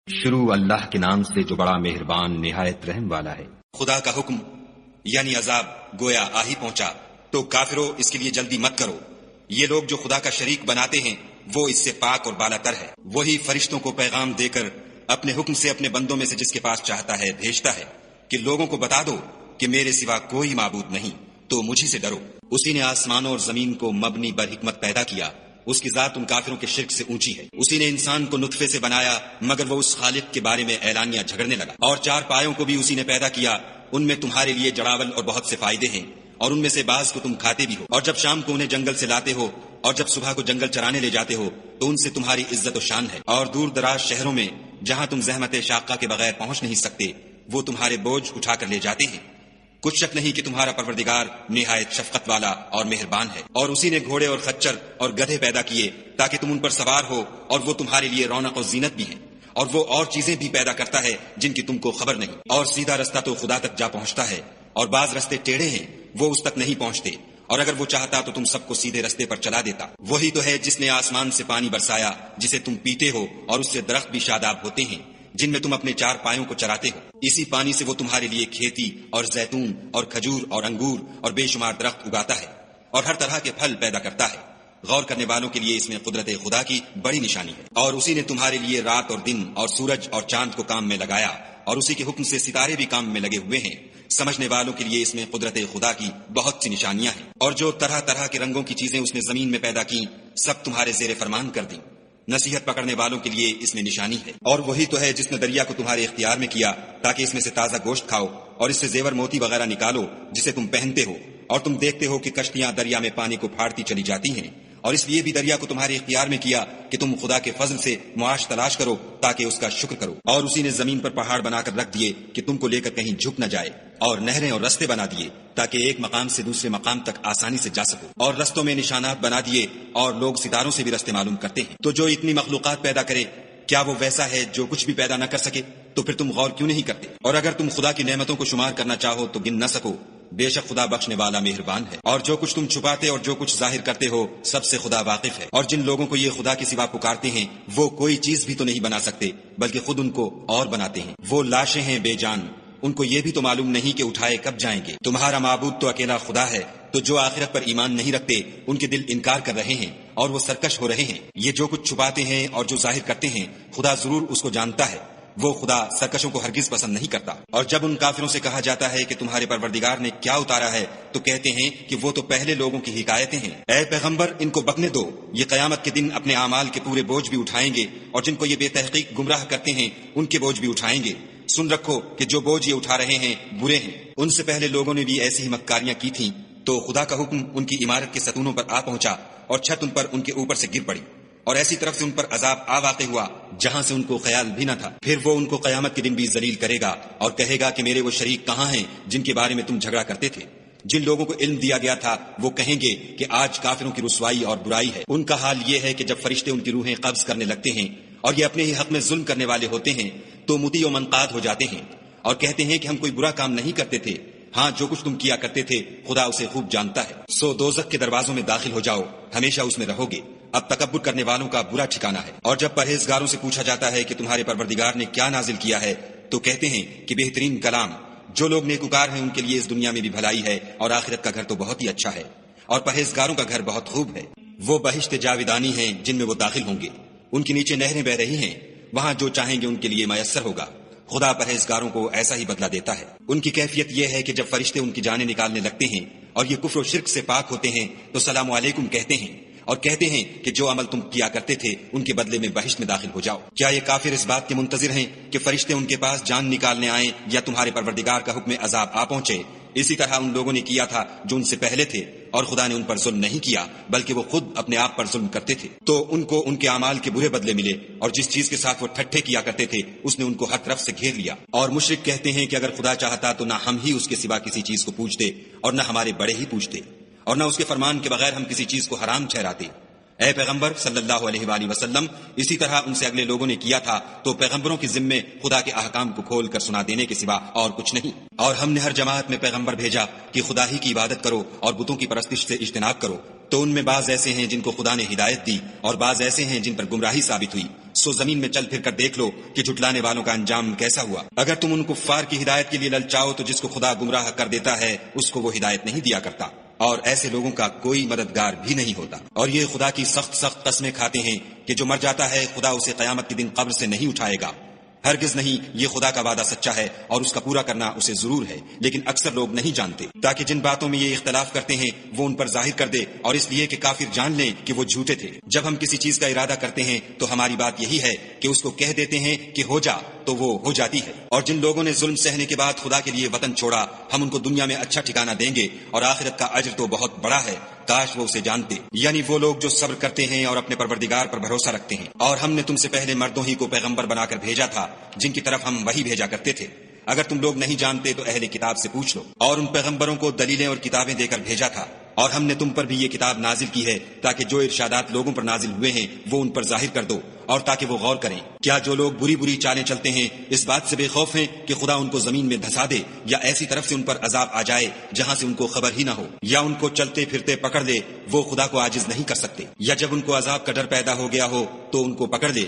شروع اللہ کے نام سے جو بڑا مہربان نہایت رحم والا ہے۔ خدا کا حکم یعنی عذاب گویا آ ہی پہنچا تو کافروں اس کے لیے جلدی مت کرو۔ یہ لوگ جو خدا کا شریک بناتے ہیں وہ اس سے پاک اور بالا تر ہے۔ وہی فرشتوں کو پیغام دے کر اپنے حکم سے اپنے بندوں میں سے جس کے پاس چاہتا ہے بھیجتا ہے کہ لوگوں کو بتا دو کہ میرے سوا کوئی معبود نہیں، تو مجھے سے ڈرو۔ اسی نے آسمانوں اور زمین کو مبنی بر حکمت پیدا کیا، اس کی ذات ان کافروں کے شرک سے اونچی ہے۔ اسی نے انسان کو نطفے سے بنایا مگر وہ اس خالق کے بارے میں اعلانیہ جھگڑنے لگا۔ اور چار پایوں کو بھی اسی نے پیدا کیا، ان میں تمہارے لیے جڑاول اور بہت سے فائدے ہیں، اور ان میں سے بعض کو تم کھاتے بھی ہو۔ اور جب شام کو انہیں جنگل سے لاتے ہو اور جب صبح کو جنگل چرانے لے جاتے ہو تو ان سے تمہاری عزت و شان ہے۔ اور دور دراز شہروں میں جہاں تم زحمت شاقہ کے بغیر پہنچ نہیں سکتے وہ تمہارے بوجھ اٹھا کر لے جاتے ہیں۔ کچھ شک نہیں کہ تمہارا پروردگار نہایت شفقت والا اور مہربان ہے۔ اور اسی نے گھوڑے اور خچر اور گدھے پیدا کیے تاکہ تم ان پر سوار ہو، اور وہ تمہارے لیے رونق و زینت بھی ہیں۔ اور وہ اور چیزیں بھی پیدا کرتا ہے جن کی تم کو خبر نہیں۔ اور سیدھا رستہ تو خدا تک جا پہنچتا ہے، اور بعض رستے ٹیڑھے ہیں وہ اس تک نہیں پہنچتے، اور اگر وہ چاہتا تو تم سب کو سیدھے رستے پر چلا دیتا۔ وہی تو ہے جس نے آسمان سے پانی برسایا جسے تم پیتے ہو، اور اس سے درخت بھی شاداب ہوتے ہیں جن میں تم اپنے چار پایوں کو چراتے ہو۔ اسی پانی سے وہ تمہارے لیے کھیتی اور زیتون اور کھجور اور انگور اور بے شمار درخت اگاتا ہے، اور ہر طرح کے پھل پیدا کرتا ہے۔ غور کرنے والوں کے لیے اس میں قدرت خدا کی بڑی نشانی ہے۔ اور اسی نے تمہارے لیے رات اور دن اور سورج اور چاند کو کام میں لگایا، اور اسی کے حکم سے ستارے بھی کام میں لگے ہوئے ہیں۔ سمجھنے والوں کے لیے اس میں قدرت خدا کی بہت سی نشانیاں ہیں۔ اور جو طرح طرح کے رنگوں کی چیزیں اس نے زمین میں پیدا کی سب تمہارے زیر فرمان کر دیں۔ نصیحت پکڑنے والوں کے لیے اس میں نشانی ہے۔ اور وہی تو ہے جس نے دریا کو تمہارے اختیار میں کیا تاکہ اس میں سے تازہ گوشت کھاؤ اور اس سے زیور موتی وغیرہ نکالو جسے تم پہنتے ہو، اور تم دیکھتے ہو کہ کشتیاں دریا میں پانی کو پھاڑتی چلی جاتی ہیں۔ اور اس لیے بھی دریا کو تمہارے اختیار میں کیا کہ تم خدا کے فضل سے معاش تلاش کرو تاکہ اس کا شکر کرو۔ اور اسی نے زمین پر پہاڑ بنا کر رکھ دیے کہ تم کو لے کر کہیں جھک نہ جائے، اور نہریں اور رستے بنا دیے تاکہ ایک مقام سے دوسرے مقام تک آسانی سے جا سکو۔ اور رستوں میں نشانات بنا دیے، اور لوگ ستاروں سے بھی رستے معلوم کرتے ہیں۔ تو جو اتنی مخلوقات پیدا کرے کیا وہ ویسا ہے جو کچھ بھی پیدا نہ کر سکے؟ تو پھر تم غور کیوں نہیں کرتے؟ اور اگر تم خدا کی نعمتوں کو شمار کرنا چاہو تو گن نہ سکو، بے شک خدا بخشنے والا مہربان ہے۔ اور جو کچھ تم چھپاتے اور جو کچھ ظاہر کرتے ہو سب سے خدا واقف ہے۔ اور جن لوگوں کو یہ خدا کے سوا پکارتے ہیں وہ کوئی چیز بھی تو نہیں بنا سکتے بلکہ خود ان کو اور بناتے ہیں۔ وہ لاشیں ہیں بے جان، ان کو یہ بھی تو معلوم نہیں کہ اٹھائے کب جائیں گے۔ تمہارا معبود تو اکیلا خدا ہے، تو جو آخرت پر ایمان نہیں رکھتے ان کے دل انکار کر رہے ہیں اور وہ سرکش ہو رہے ہیں۔ یہ جو کچھ چھپاتے ہیں اور جو ظاہر کرتے ہیں خدا ضرور اس کو جانتا ہے، وہ خدا سرکشوں کو ہرگز پسند نہیں کرتا۔ اور جب ان کافروں سے کہا جاتا ہے کہ تمہارے پروردگار نے کیا اتارا ہے تو کہتے ہیں کہ وہ تو پہلے لوگوں کی حکایتیں ہیں۔ اے پیغمبر ان کو بکنے دو، یہ قیامت کے دن اپنے اعمال کے پورے بوجھ بھی اٹھائیں گے، اور جن کو یہ بے تحقیق گمراہ کرتے ہیں ان کے بوجھ بھی اٹھائیں گے۔ سن رکھو کہ جو بوجھ یہ اٹھا رہے ہیں برے ہیں۔ ان سے پہلے لوگوں نے بھی ایسی ہی مکاریاں کی تھیں تو خدا کا حکم ان کی عمارت کے ستونوں پر آ پہنچا اور چھت ان پر ان کے اوپر سے گر پڑی، اور ایسی طرف سے ان پر عذاب آ واقع ہوا جہاں سے ان کو خیال بھی نہ تھا۔ پھر وہ ان کو قیامت کے دن بھی ذلیل کرے گا اور کہے گا کہ میرے وہ شریک کہاں ہیں جن کے بارے میں تم جھگڑا کرتے تھے؟ جن لوگوں کو علم دیا گیا تھا وہ کہیں گے کہ آج کافروں کی رسوائی اور برائی ہے۔ ان کا حال یہ ہے کہ جب فرشتے ان کی روحیں قبض کرنے لگتے ہیں اور یہ اپنے ہی حق میں ظلم کرنے والے ہوتے ہیں تو مطیع و منقاد ہو جاتے ہیں اور کہتے ہیں کہ ہم کوئی برا کام نہیں کرتے تھے، ہاں جو کچھ تم کیا کرتے تھے خدا اسے خوب جانتا ہے۔ سو دوزخ کے دروازوں میں داخل ہو جاؤ، ہمیشہ اس میں رہو گے، اب تکبر کرنے والوں کا برا ٹھکانہ ہے۔ اور جب پرہیزگاروں سے پوچھا جاتا ہے کہ تمہارے پروردگار نے کیا نازل کیا ہے تو کہتے ہیں کہ بہترین کلام۔ جو لوگ نیکوکار ہیں ان کے لیے اس دنیا میں بھی بھلائی ہے اور آخرت کا گھر تو بہت ہی اچھا ہے، اور پرہیزگاروں کا گھر بہت خوب ہے۔ وہ بہشت جاویدانی ہیں جن میں وہ داخل ہوں گے، ان کے نیچے نہریں بہ رہی ہیں، وہاں جو چاہیں گے ان کے لیے میسر ہوگا۔ خدا پرہیزگاروں کو ایسا ہی بدلہ دیتا ہے۔ ان کی کیفیت یہ ہے کہ جب فرشتے ان کی جانیں نکالنے لگتے ہیں اور یہ کفر و شرک سے پاک ہوتے ہیں تو سلام علیکم کہتے ہیں اور کہتے ہیں کہ جو عمل تم کیا کرتے تھے ان کے بدلے میں بہشت میں داخل ہو جاؤ۔ کیا یہ کافر اس بات کے منتظر ہیں کہ فرشتے ان کے پاس جان نکالنے آئیں یا تمہارے پروردگار کا حکم عذاب آ پہنچے؟ اسی طرح ان لوگوں نے کیا تھا جو ان سے پہلے تھے، اور خدا نے ان پر ظلم نہیں کیا بلکہ وہ خود اپنے آپ پر ظلم کرتے تھے۔ تو ان کو ان کے اعمال کے برے بدلے ملے، اور جس چیز کے ساتھ وہ ٹھٹھے کیا کرتے تھے اس نے ان کو ہر طرف سے گھیر لیا۔ اور مشرک کہتے ہیں کہ اگر خدا چاہتا تو نہ ہم ہی اس کے سوا کسی چیز کو پوجتے اور نہ ہمارے بڑے ہی پوجتے، اور نہ اس کے فرمان کے بغیر ہم کسی چیز کو حرام ٹھہراتے۔ اے پیغمبر صلی اللہ علیہ وآلہ وسلم، اسی طرح ان سے اگلے لوگوں نے کیا تھا تو پیغمبروں کے ذمے خدا کے احکام کو کھول کر سنا دینے کے سوا اور کچھ نہیں۔ اور ہم نے ہر جماعت میں پیغمبر بھیجا کہ خدا ہی کی عبادت کرو اور بتوں کی پرستش سے اجتناب کرو، تو ان میں بعض ایسے ہیں جن کو خدا نے ہدایت دی اور بعض ایسے ہیں جن پر گمراہی ثابت ہوئی۔ سو زمین میں چل پھر کر دیکھ لو کہ جھٹلانے والوں کا انجام کیسا ہوا۔ اگر تم ان کفار کی ہدایت کے لیے للچاؤ تو جس کو خدا گمراہ کر دیتا ہے اس کو وہ ہدایت نہیں دیا کرتا، اور ایسے لوگوں کا کوئی مددگار بھی نہیں ہوتا۔ اور یہ خدا کی سخت سخت قسمیں کھاتے ہیں کہ جو مر جاتا ہے خدا اسے قیامت کے دن قبر سے نہیں اٹھائے گا۔ ہرگز نہیں، یہ خدا کا وعدہ سچا ہے اور اس کا پورا کرنا اسے ضرور ہے، لیکن اکثر لوگ نہیں جانتے، تاکہ جن باتوں میں یہ اختلاف کرتے ہیں وہ ان پر ظاہر کر دے، اور اس لیے کہ کافر جان لیں کہ وہ جھوٹے تھے۔ جب ہم کسی چیز کا ارادہ کرتے ہیں تو ہماری بات یہی ہے کہ اس کو کہہ دیتے ہیں کہ ہو جا، تو وہ ہو جاتی ہے۔ اور جن لوگوں نے ظلم سہنے کے بعد خدا کے لیے وطن چھوڑا، ہم ان کو دنیا میں اچھا ٹھکانہ دیں گے اور آخرت کا اجر تو بہت بڑا ہے، کاش وہ اسے جانتے۔ یعنی وہ لوگ جو صبر کرتے ہیں اور اپنے پروردگار پر بھروسہ رکھتے ہیں۔ اور ہم نے تم سے پہلے مردوں ہی کو پیغمبر بنا کر بھیجا تھا جن کی طرف ہم وحی بھیجا کرتے تھے۔ اگر تم لوگ نہیں جانتے تو اہل کتاب سے پوچھ لو۔ اور ان پیغمبروں کو دلیلیں اور کتابیں دے کر بھیجا تھا، اور ہم نے تم پر بھی یہ کتاب نازل کی ہے تاکہ جو ارشادات لوگوں پر نازل ہوئے ہیں وہ ان پر ظاہر کر دو، اور تاکہ وہ غور کریں۔ کیا جو لوگ بری بری چالیں چلتے ہیں اس بات سے بے خوف ہیں کہ خدا ان کو زمین میں دھسا دے، یا ایسی طرف سے ان پر عذاب آ جائے جہاں سے ان کو خبر ہی نہ ہو، یا ان کو چلتے پھرتے پکڑ لے، وہ خدا کو عاجز نہیں کر سکتے، یا جب ان کو عذاب کا ڈر پیدا ہو گیا ہو تو ان کو پکڑ لے۔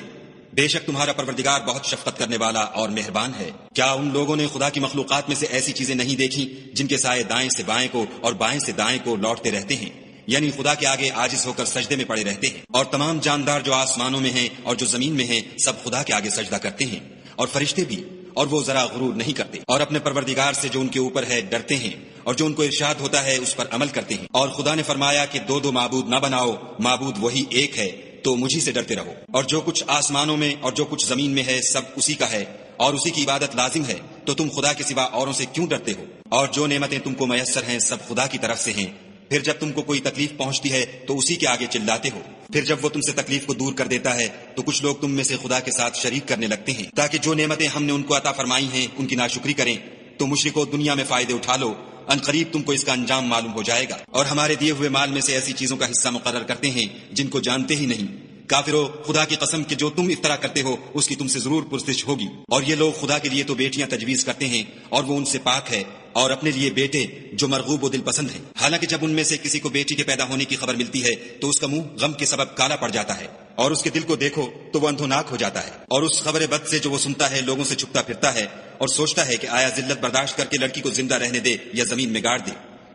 بے شک تمہارا پروردگار بہت شفقت کرنے والا اور مہربان ہے۔ کیا ان لوگوں نے خدا کی مخلوقات میں سے ایسی چیزیں نہیں دیکھی جن کے سائے دائیں سے بائیں کو اور بائیں سے دائیں کو لوٹتے رہتے ہیں، یعنی خدا کے آگے عاجز ہو کر سجدے میں پڑے رہتے ہیں؟ اور تمام جاندار جو آسمانوں میں ہیں اور جو زمین میں ہیں سب خدا کے آگے سجدہ کرتے ہیں، اور فرشتے بھی، اور وہ ذرا غرور نہیں کرتے، اور اپنے پروردگار سے جو ان کے اوپر ہے ڈرتے ہیں، اور جو ان کو ارشاد ہوتا ہے اس پر عمل کرتے ہیں۔ اور خدا نے فرمایا کہ دو دو معبود نہ بناؤ، معبود وہی ایک ہے، تو مجھی سے ڈرتے رہو۔ اور جو کچھ آسمانوں میں اور جو کچھ زمین میں ہے سب اسی کا ہے، اور اسی کی عبادت لازم ہے، تو تم خدا کے سوا اوروں سے کیوں ڈرتے ہو؟ اور جو نعمتیں تم کو میسر ہیں سب خدا کی طرف سے ہیں۔ پھر جب تم کو کوئی تکلیف پہنچتی ہے تو اسی کے آگے چلاتے ہو، پھر جب وہ تم سے تکلیف کو دور کر دیتا ہے تو کچھ لوگ تم میں سے خدا کے ساتھ شریک کرنے لگتے ہیں تاکہ جو نعمتیں ہم نے ان کو عطا فرمائی ہیں ان کی ناشکری کریں۔ تو مشرکو دنیا میں فائدے اٹھا لو، ان قریب تم کو اس کا انجام معلوم ہو جائے گا۔ اور ہمارے دیے ہوئے مال میں سے ایسی چیزوں کا حصہ مقرر کرتے ہیں جن کو جانتے ہی نہیں۔ کافرو، خدا کی قسم کہ جو تم افطرا کرتے ہو اس کی تم سے ضرور پرسش ہوگی۔ اور یہ لوگ خدا کے لیے تو بیٹیاں تجویز کرتے ہیں اور وہ ان سے پاک ہے، اور اپنے لیے بیٹے جو مرغوب و دل پسند ہیں۔ حالانکہ جب ان میں سے کسی کو بیٹی کے پیدا ہونے کی خبر ملتی ہے تو اس کا منہ غم کے سبب کالا پڑ جاتا ہے، اور اس کے دل کو دیکھو تو وہ اندھوناک ہو جاتا ہے، اور اس خبر بد سے جو وہ سنتا ہے لوگوں سے چھپتا پھرتا ہے، اور سوچتا ہے کہ آیا ذلت برداشت کر کے لڑکی کو زندہ رہنے دے یا زمین میں گاڑ دے۔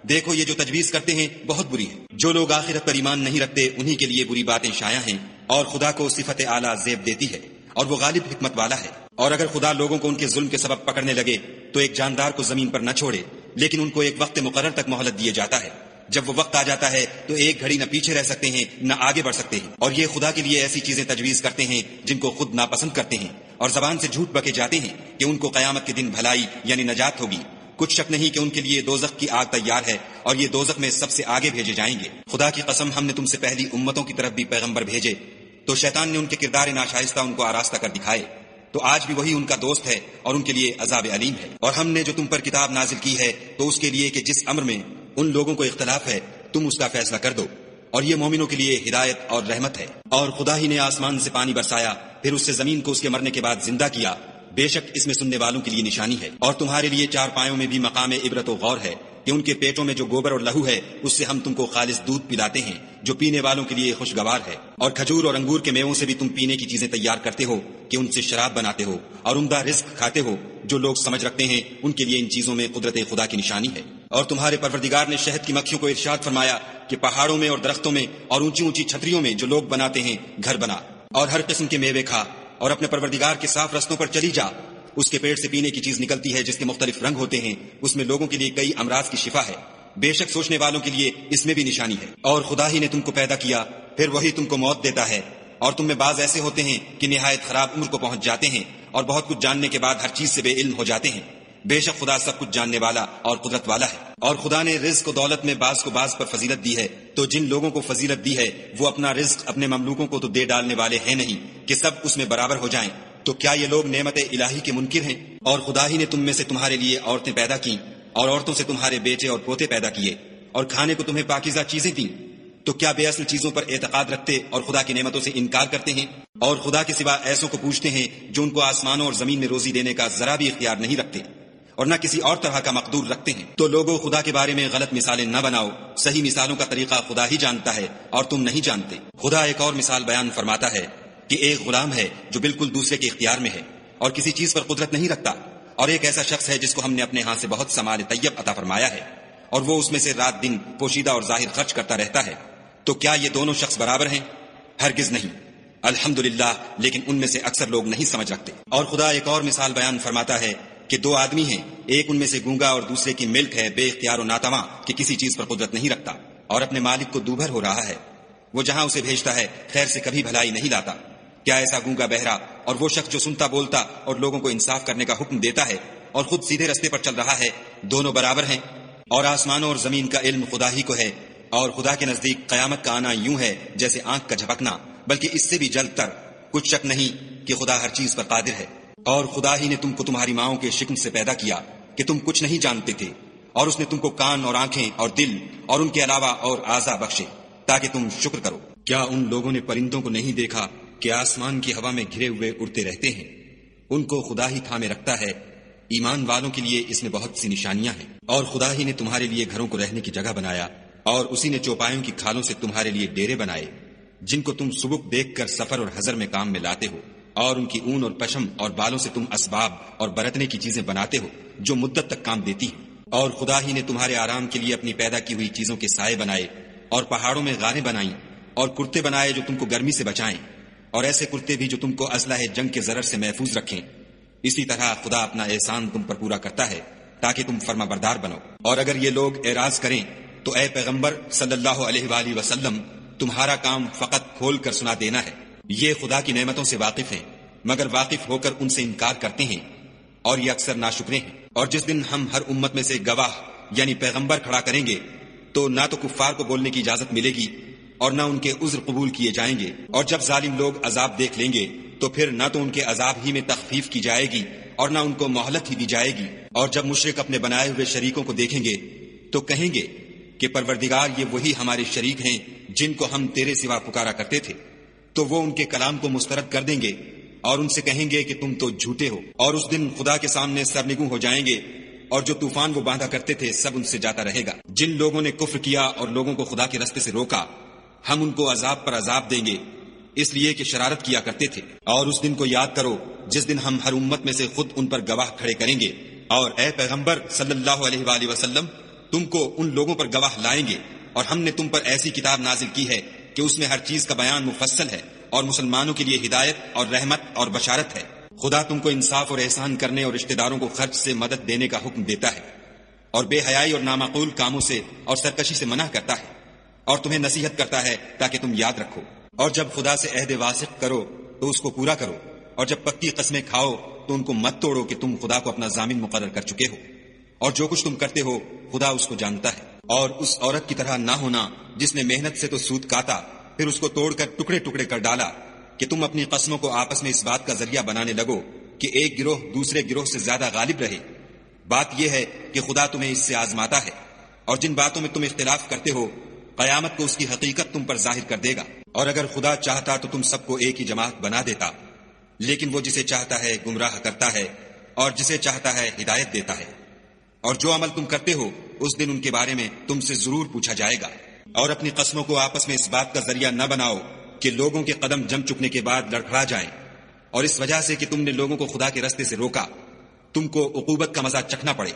دیکھو یہ جو تجویز کرتے ہیں بہت بری ہے۔ جو لوگ آخرت پر ایمان نہیں رکھتے انہی کے لیے بری باتیں شائع ہیں، اور خدا کو صفت اعلیٰ زیب دیتی ہے، اور وہ غالب حکمت والا ہے۔ اور اگر خدا لوگوں کو ان کے ظلم کے سبب پکڑنے لگے تو ایک جاندار کو زمین پر نہ چھوڑے، لیکن ان کو ایک وقت مقرر تک مہلت دیے جاتا ہے۔ جب وہ وقت آ جاتا ہے تو ایک گھڑی نہ پیچھے رہ سکتے ہیں نہ آگے بڑھ سکتے ہیں۔ اور یہ خدا کے لیے ایسی چیزیں تجویز کرتے ہیں جن کو خود ناپسند کرتے ہیں، اور زبان سے جھوٹ بکے جاتے ہیں کہ ان کو قیامت کے دن بھلائی یعنی نجات ہوگی۔ کچھ شک نہیں کہ ان کے لیے دوزخ کی آگ تیار ہے، اور یہ دوزخ میں سب سے آگے بھیجے جائیں گے۔ خدا کی قسم ہم نے تم سے پہلی امتوں کی طرف بھی پیغمبر بھیجے، تو شیطان نے ان کے کردار ناشائستہ ان کو آراستہ کر دکھائے، تو آج بھی وہی ان کا دوست ہے اور ان کے لیے عذاب علیم ہے۔ اور ہم نے جو تم پر کتاب نازل کی ہے تو اس کے لیے کہ جس امر میں ان لوگوں کو اختلاف ہے تم اس کا فیصلہ کر دو، اور یہ مومنوں کے لیے ہدایت اور رحمت ہے۔ اور خدا ہی نے آسمان سے پانی برسایا، پھر اس سے زمین کو اس کے مرنے کے بعد زندہ کیا، بے شک اس میں سننے والوں کے لیے نشانی ہے۔ اور تمہارے لیے چار پایوں میں بھی مقام عبرت و غور ہے کہ ان کے پیٹوں میں جو گوبر اور لہو ہے اس سے ہم تم کو خالص دودھ پلاتے ہیں جو پینے والوں کے لیے خوشگوار ہے۔ اور کھجور اور انگور کے میووں سے بھی تم پینے کی چیزیں تیار کرتے ہو کہ ان سے شراب بناتے ہو، اور عمدہ رزق کھاتے ہو۔ جو لوگ سمجھ رکھتے ہیں ان کے لیے ان چیزوں میں قدرت خدا کی نشانی ہے۔ اور تمہارے پروردگار نے شہد کی مکھیوں کو ارشاد فرمایا کہ پہاڑوں میں اور درختوں میں اور اونچی اونچی چھتریوں میں جو لوگ بناتے ہیں گھر بنا، اور ہر قسم کے میوے کھا، اور اپنے پروردگار کے صاف رستوں پر چلی جا۔ اس کے پیٹ سے پینے کی چیز نکلتی ہے جس کے مختلف رنگ ہوتے ہیں، اس میں لوگوں کے لیے کئی امراض کی شفا ہے، بے شک سوچنے والوں کے لیے اس میں بھی نشانی ہے۔ اور خدا ہی نے تم کو پیدا کیا، پھر وہی تم کو موت دیتا ہے، اور تم میں بعض ایسے ہوتے ہیں کہ نہایت خراب عمر کو پہنچ جاتے ہیں اور بہت کچھ جاننے کے بعد ہر چیز سے بے علم ہو جاتے ہیں۔ بے شک خدا سب کچھ جاننے والا اور قدرت والا ہے۔ اور خدا نے رزق و دولت میں بعض کو بعض پر فضیلت دی ہے، تو جن لوگوں کو فضیلت دی ہے وہ اپنا رزق اپنے مملوکوں کو تو دے ڈالنے والے ہیں نہیں کہ سب اس میں برابر ہو جائیں۔ تو کیا یہ لوگ نعمت الہی کے منکر ہیں؟ اور خدا ہی نے تم میں سے تمہارے لیے عورتیں پیدا کی، اور عورتوں سے تمہارے بیٹے اور پوتے پیدا کیے، اور کھانے کو تمہیں پاکیزہ چیزیں دیں۔ تو کیا بے اصل چیزوں پر اعتقاد رکھتے اور خدا کی نعمتوں سے انکار کرتے ہیں؟ اور خدا کے سوا ایسوں کو پوچھتے ہیں جو ان کو آسمانوں اور زمین میں روزی دینے کا ذرا بھی اختیار نہیں رکھتے اور نہ کسی اور طرح کا مقدور رکھتے ہیں۔ تو لوگوں خدا کے بارے میں غلط مثالیں نہ بناؤ، صحیح مثالوں کا طریقہ خدا ہی جانتا ہے اور تم نہیں جانتے۔ خدا ایک اور مثال بیان فرماتا ہے کہ ایک غلام ہے جو بالکل دوسرے کے اختیار میں ہے اور کسی چیز پر قدرت نہیں رکھتا، اور ایک ایسا شخص ہے جس کو ہم نے اپنے ہاں سے بہت سمال طیب عطا فرمایا ہے اور وہ اس میں سے رات دن پوشیدہ اور ظاہر خرچ کرتا رہتا ہے، تو کیا یہ دونوں شخص برابر ہیں؟ ہرگز نہیں۔ الحمدللہ، لیکن ان میں سے اکثر لوگ نہیں سمجھ رکھتے۔ اور خدا ایک اور مثال بیان فرماتا ہے کہ دو آدمی ہیں، ایک ان میں سے گونگا اور دوسرے کی ملک ہے، بے اختیار و ناتواں کہ کسی چیز پر قدرت نہیں رکھتا اور اپنے مالک کو دوبھر ہو رہا ہے، وہ جہاں اسے بھیجتا ہے خیر سے کبھی بھلائی نہیں لاتا۔ کیا ایسا گونگا بہرا اور وہ شخص جو سنتا بولتا اور لوگوں کو انصاف کرنے کا حکم دیتا ہے اور خود سیدھے رستے پر چل رہا ہے، دونوں برابر ہیں؟ اور آسمانوں اور زمین کا علم خدا ہی کو ہے، اور خدا کے نزدیک قیامت کا آنا یوں ہے جیسے آنکھ کا جھپکنا، بلکہ اس سے بھی جلد تر۔ کچھ شک نہیں کہ خدا ہر چیز پر قادر ہے، اور خدا ہی نے تم کو تمہاری ماؤں کے شکم سے پیدا کیا کہ تم کچھ نہیں جانتے تھے، اور اس نے تم کو کان اور آنکھیں اور دل اور ان کے علاوہ اور اعضاء بخشے تاکہ تم شکر کرو۔ کیا ان لوگوں نے پرندوں کو نہیں دیکھا کہ آسمان کی ہوا میں گھرے ہوئے اڑتے رہتے ہیں؟ ان کو خدا ہی تھامے رکھتا ہے۔ ایمان والوں کے لیے اس میں بہت سی نشانیاں ہیں۔ اور خدا ہی نے تمہارے لیے گھروں کو رہنے کی جگہ بنایا، اور اسی نے چوپایوں کی کھالوں سے تمہارے لیے ڈیرے بنائے جن کو تم سبک دیکھ کر سفر اور حضر میں کام میں لاتے ہو، اور ان کی اون اور پشم اور بالوں سے تم اسباب اور برتنے کی چیزیں بناتے ہو جو مدت تک کام دیتی ہیں۔ اور خدا ہی نے تمہارے آرام کے لیے اپنی پیدا کی ہوئی چیزوں کے سائے بنائے، اور پہاڑوں میں غاریں بنائیں، اور کرتے بنائے جو تم کو گرمی سے بچائیں، اور ایسے کرتے بھی جو تم کو اسلحہ جنگ کے ضرر سے محفوظ رکھیں۔ اسی طرح خدا اپنا احسان تم پر پورا کرتا ہے تاکہ تم فرما بردار بنو۔ اور اگر یہ لوگ اعراض کریں تو اے پیغمبر صلی اللہ علیہ وآلہ وسلم، تمہارا کام فقط کھول کر سنا دینا ہے۔ یہ خدا کی نعمتوں سے واقف ہیں، مگر واقف ہو کر ان سے انکار کرتے ہیں، اور یہ اکثر ناشکرے ہیں۔ اور جس دن ہم ہر امت میں سے گواہ یعنی پیغمبر کھڑا کریں گے تو نہ تو کفار کو بولنے کی اجازت ملے گی اور نہ ان کے عذر قبول کیے جائیں گے۔ اور جب ظالم لوگ عذاب دیکھ لیں گے تو پھر نہ تو ان کے عذاب ہی میں تخفیف کی جائے گی اور نہ ان کو مہلت ہی دی جائے گی۔ اور جب مشرک اپنے بنائے ہوئے شریکوں کو دیکھیں گے تو کہیں گے کہ پروردگار، یہ وہی ہمارے شریک ہیں جن کو ہم تیرے سوا پکارا کرتے تھے۔ تو وہ ان کے کلام کو مسترد کر دیں گے اور ان سے کہیں گے کہ تم تو جھوٹے ہو۔ اور اس دن خدا کے سامنے سرنگوں ہو جائیں گے، اور جو طوفان وہ باندھا کرتے تھے سب ان سے جاتا رہے گا۔ جن لوگوں نے کفر کیا اور لوگوں کو خدا کے رستے سے روکا، ہم ان کو عذاب پر عذاب دیں گے، اس لیے کہ شرارت کیا کرتے تھے۔ اور اس دن کو یاد کرو جس دن ہم ہر امت میں سے خود ان پر گواہ کھڑے کریں گے، اور اے پیغمبر صلی اللہ علیہ وآلہ وسلم، تم کو ان لوگوں پر گواہ لائیں گے، اور ہم نے تم پر ایسی کتاب نازل کی ہے کہ اس میں ہر چیز کا بیان مفصل ہے، اور مسلمانوں کے لیے ہدایت اور رحمت اور بشارت ہے۔ خدا تم کو انصاف اور احسان کرنے اور رشتہ داروں کو خرچ سے مدد دینے کا حکم دیتا ہے، اور بے حیائی اور نامعقول کاموں سے اور سرکشی سے منع کرتا ہے، اور تمہیں نصیحت کرتا ہے تاکہ تم یاد رکھو۔ اور جب خدا سے عہد واثق کرو تو اس کو پورا کرو، اور جب پکی قسمیں کھاؤ تو ان کو مت توڑو کہ تم خدا کو اپنا ضامن مقرر کر چکے ہو، اور جو کچھ تم کرتے ہو خدا اس کو جانتا ہے۔ اور اس عورت کی طرح نہ ہونا جس نے محنت سے تو سود کاتا، پھر اس کو توڑ کر ٹکڑے ٹکڑے کر ڈالا، کہ تم اپنی قسموں کو آپس میں اس بات کا ذریعہ بنانے لگو کہ ایک گروہ دوسرے گروہ سے زیادہ غالب رہے۔ بات یہ ہے کہ خدا تمہیں اس سے آزماتا ہے، اور جن باتوں میں تم اختلاف کرتے ہو قیامت کو اس کی حقیقت تم پر ظاہر کر دے گا۔ اور اگر خدا چاہتا تو تم سب کو ایک ہی جماعت بنا دیتا، لیکن وہ جسے چاہتا ہے گمراہ کرتا ہے اور جسے چاہتا ہے ہدایت دیتا ہے۔ اور جو عمل تم کرتے ہو اس دن ان کے بارے میں تم سے ضرور پوچھا جائے گا۔ اور اپنی قسموں کو آپس میں اس بات کا ذریعہ نہ بناؤ کہ لوگوں کے قدم جم چکنے کے بعد لڑکھڑا جائیں، اور اس وجہ سے کہ تم نے لوگوں کو خدا کے رستے سے روکا تم کو عقوبت کا مزہ چکھنا پڑے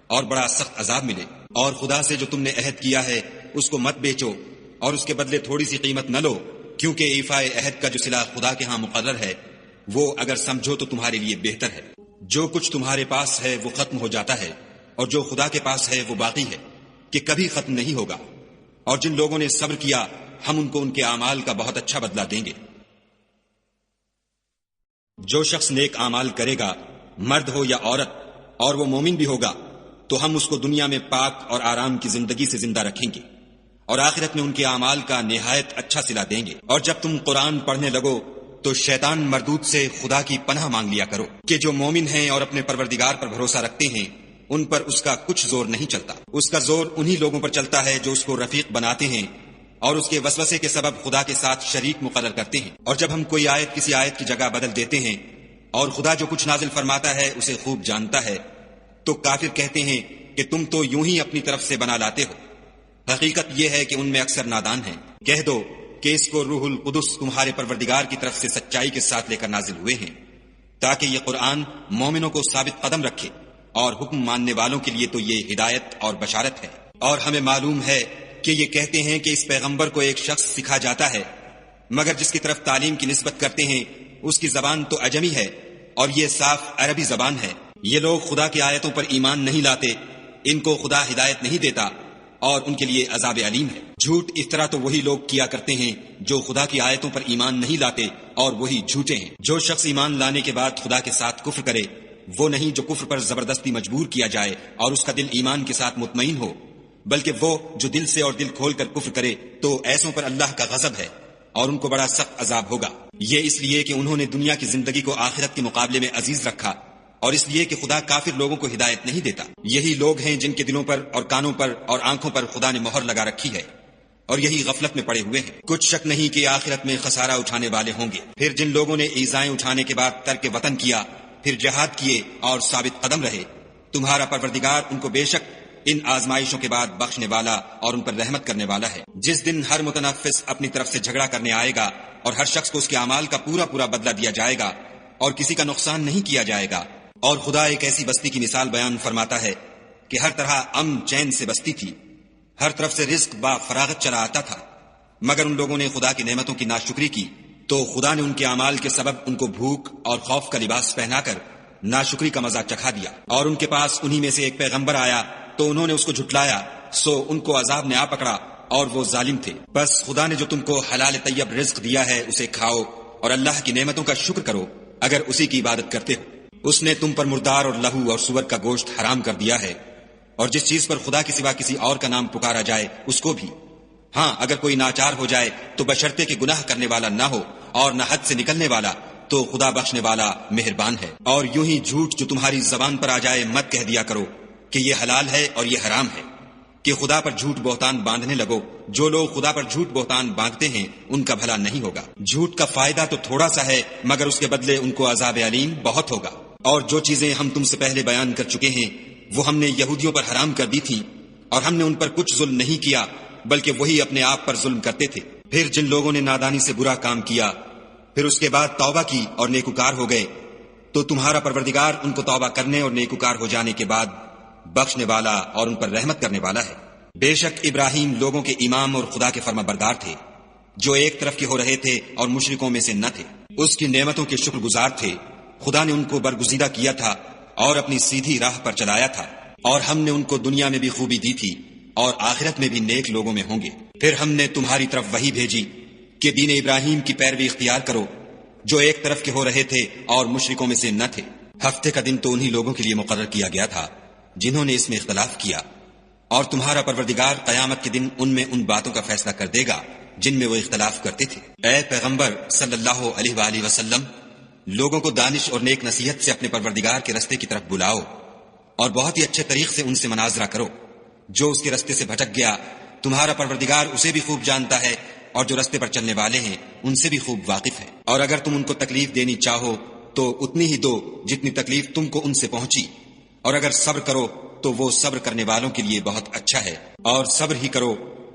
اور بڑا سخت عذاب ملے۔ اور خدا سے جو تم نے عہد کیا ہے اس کو مت بیچو، اور اس کے بدلے تھوڑی سی قیمت نہ لو، کیونکہ ایفائے عہد کا جو صلہ خدا کے ہاں مقرر ہے وہ اگر سمجھو تو تمہارے لیے بہتر ہے۔ جو کچھ تمہارے پاس ہے وہ ختم ہو جاتا ہے، اور جو خدا کے پاس ہے وہ باقی ہے کہ کبھی ختم نہیں ہوگا۔ اور جن لوگوں نے صبر کیا ہم ان کو ان کے اعمال کا بہت اچھا بدلہ دیں گے۔ جو شخص نیک اعمال کرے گا، مرد ہو یا عورت، اور وہ مومن بھی ہوگا، تو ہم اس کو دنیا میں پاک اور آرام کی زندگی سے زندہ رکھیں گے، اور آخرت میں ان کے اعمال کا نہایت اچھا صلہ دیں گے۔ اور جب تم قرآن پڑھنے لگو تو شیطان مردود سے خدا کی پناہ مانگ لیا کرو کہ جو مومن ہیں اور اپنے پروردگار پر بھروسہ رکھتے ہیں ان پر اس کا کچھ زور نہیں چلتا۔ اس کا زور انہی لوگوں پر چلتا ہے جو اس کو رفیق بناتے ہیں اور اس کے وسوسے کے سبب خدا کے ساتھ شریک مقرر کرتے ہیں۔ اور جب ہم کوئی آیت کسی آیت کی جگہ بدل دیتے ہیں اور خدا جو کچھ نازل فرماتا ہے اسے خوب جانتا ہے، تو کافر کہتے ہیں کہ تم تو یوں ہی اپنی طرف سے بنا لاتے ہو۔ حقیقت یہ ہے کہ ان میں اکثر نادان ہیں۔ کہہ دو کہ اس کو روح القدس تمہارے پروردگار کی طرف سے سچائی کے ساتھ لے کر نازل ہوئے ہیں، تاکہ یہ قرآن مومنوں کو ثابت قدم رکھے، اور حکم ماننے والوں کے لیے تو یہ ہدایت اور بشارت ہے۔ اور ہمیں معلوم ہے کہ یہ کہتے ہیں کہ اس پیغمبر کو ایک شخص سکھا جاتا ہے، مگر جس کی طرف تعلیم کی نسبت کرتے ہیں اس کی زبان تو عجمی ہے اور یہ صاف عربی زبان ہے۔ یہ لوگ خدا کی آیتوں پر ایمان نہیں لاتے، ان کو خدا ہدایت نہیں دیتا اور ان کے لیے عذاب علیم ہے۔ جھوٹ اس طرح تو وہی لوگ کیا کرتے ہیں جو خدا کی آیتوں پر ایمان نہیں لاتے اور وہی جھوٹے ہیں۔ جو شخص ایمان لانے کے بعد خدا کے ساتھ کفر کرے وہ نہیں جو کفر پر زبردستی مجبور کیا جائے اور اس کا دل ایمان کے ساتھ مطمئن ہو، بلکہ وہ جو دل سے اور دل کھول کر کفر کرے تو ایسوں پر اللہ کا غضب ہے اور ان کو بڑا سخت عذاب ہوگا۔ یہ اس لیے کہ انہوں نے دنیا کی زندگی کو آخرت کے مقابلے میں عزیز رکھا، اور اس لیے کہ خدا کافر لوگوں کو ہدایت نہیں دیتا۔ یہی لوگ ہیں جن کے دلوں پر اور کانوں پر اور آنکھوں پر خدا نے مہر لگا رکھی ہے، اور یہی غفلت میں پڑے ہوئے ہیں۔ کچھ شک نہیں کہ آخرت میں خسارہ اٹھانے والے ہوں گے۔ پھر جن لوگوں نے ایذائیں اٹھانے کے بعد ترک وطن کیا، پھر جہاد کیے اور ثابت قدم رہے، تمہارا پروردگار ان کو بے شک ان آزمائشوں کے بعد بخشنے والا اور ان پر رحمت کرنے والا ہے۔ جس دن ہر متنفس اپنی طرف سے جھگڑا کرنے آئے گا اور ہر شخص کو اس کے اعمال کا پورا پورا بدلہ دیا جائے گا اور کسی کا نقصان نہیں کیا جائے گا۔ اور خدا ایک ایسی بستی کی مثال بیان فرماتا ہے کہ ہر طرح امن چین سے بستی تھی، ہر طرف سے رزق با فراغت چلا آتا تھا، مگر ان لوگوں نے خدا کی نعمتوں کی ناشکری کی تو خدا نے ان کے اعمال کے سبب ان کو بھوک اور خوف کا لباس پہنا کر ناشکری کا مزہ چکھا دیا۔ اور ان کے پاس انہی میں سے ایک پیغمبر آیا تو انہوں نے اس کو جھٹلایا، سو ان کو عذاب نے آ پکڑا اور وہ ظالم تھے۔ بس خدا نے جو تم کو حلال طیب رزق دیا ہے اسے کھاؤ اور اللہ کی نعمتوں کا شکر کرو اگر اسی کی عبادت کرتے ہو۔ اس نے تم پر مردار اور لہو اور سور کا گوشت حرام کر دیا ہے، اور جس چیز پر خدا کے سوا کسی اور کا نام پکارا جائے اس کو بھی۔ ہاں اگر کوئی ناچار ہو جائے تو بشرطے کہ گناہ کرنے والا نہ ہو اور نہ حد سے نکلنے والا، تو خدا بخشنے والا مہربان ہے۔ اور یوں ہی جھوٹ جو تمہاری زبان پر آ جائے مت کہہ دیا کرو کہ یہ حلال ہے اور یہ حرام ہے، کہ خدا پر جھوٹ بہتان باندھنے لگو۔ جو لوگ خدا پر جھوٹ بہتان باندھتے ہیں ان کا بھلا نہیں ہوگا۔ جھوٹ کا فائدہ تو تھوڑا سا ہے مگر اس کے بدلے ان کو عذاب علیم بہت ہوگا۔ اور جو چیزیں ہم تم سے پہلے بیان کر چکے ہیں وہ ہم نے یہودیوں پر حرام کر دی تھی، اور ہم نے ان پر کچھ ظلم نہیں کیا بلکہ وہی اپنے آپ پر ظلم کرتے تھے۔ پھر جن لوگوں نے نادانی سے برا کام کیا پھر اس کے بعد توبہ کی اور نیکوکار ہو گئے تو تمہارا پروردگار ان کو توبہ کرنے اور نیکوکار ہو جانے کے بعد بخشنے والا اور ان پر رحمت کرنے والا ہے۔ بے شک ابراہیم لوگوں کے امام اور خدا کے فرما بردار تھے، جو ایک طرف کے ہو رہے تھے اور مشرکوں میں سے نہ تھے۔ اس کی نعمتوں کے شکر گزار تھے۔ خدا نے ان کو برگزیدہ کیا تھا اور اپنی سیدھی راہ پر چلایا تھا، اور ہم نے ان کو دنیا میں بھی خوبی دی تھی اور آخرت میں بھی نیک لوگوں میں ہوں گے۔ پھر ہم نے تمہاری طرف وحی بھیجی کہ دین ابراہیم کی پیروی اختیار کرو، جو ایک طرف کے ہو رہے تھے اور مشرکوں میں سے نہ تھے۔ ہفتے کا دن تو انہی لوگوں کے لیے مقرر کیا گیا تھا جنہوں نے اس میں اختلاف کیا، اور تمہارا پروردگار قیامت کے دن ان میں ان باتوں کا فیصلہ کر دے گا جن میں وہ اختلاف کرتے تھے۔ اے پیغمبر صلی اللہ علیہ وآلہ وسلم، لوگوں کو دانش اور نیک نصیحت سے اپنے پروردگار کے رستے کی طرف بلاؤ، اور بہت ہی اچھے طریق سے ان سے مناظرہ کرو۔ جو اس کے رستے سے بھٹک گیا تمہارا پروردگار اسے بھی خوب جانتا ہے، اور جو رستے پر چلنے والے ہیں ان سے بھی خوب واقف ہے۔ اور اگر تم ان کو تکلیف دینی چاہو تو اتنی ہی دو جتنی تکلیف تم کو ان سے پہنچی، اور اگر صبر کرو تو وہ صبر کرنے والوں کے لیے بہت اچھا ہے۔ اور صبر ہی کرو،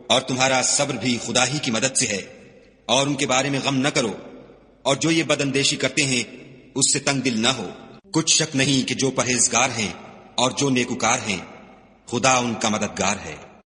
اور تمہارا صبر بھی خدا ہی کی مدد سے ہے، اور ان کے بارے میں غم نہ کرو، اور جو یہ بد اندیشی کرتے ہیں اس سے تنگ دل نہ ہو۔ کچھ شک نہیں کہ جو پرہیزگار ہیں اور جو نیکوکار ہیں خدا ان کا مددگار ہے۔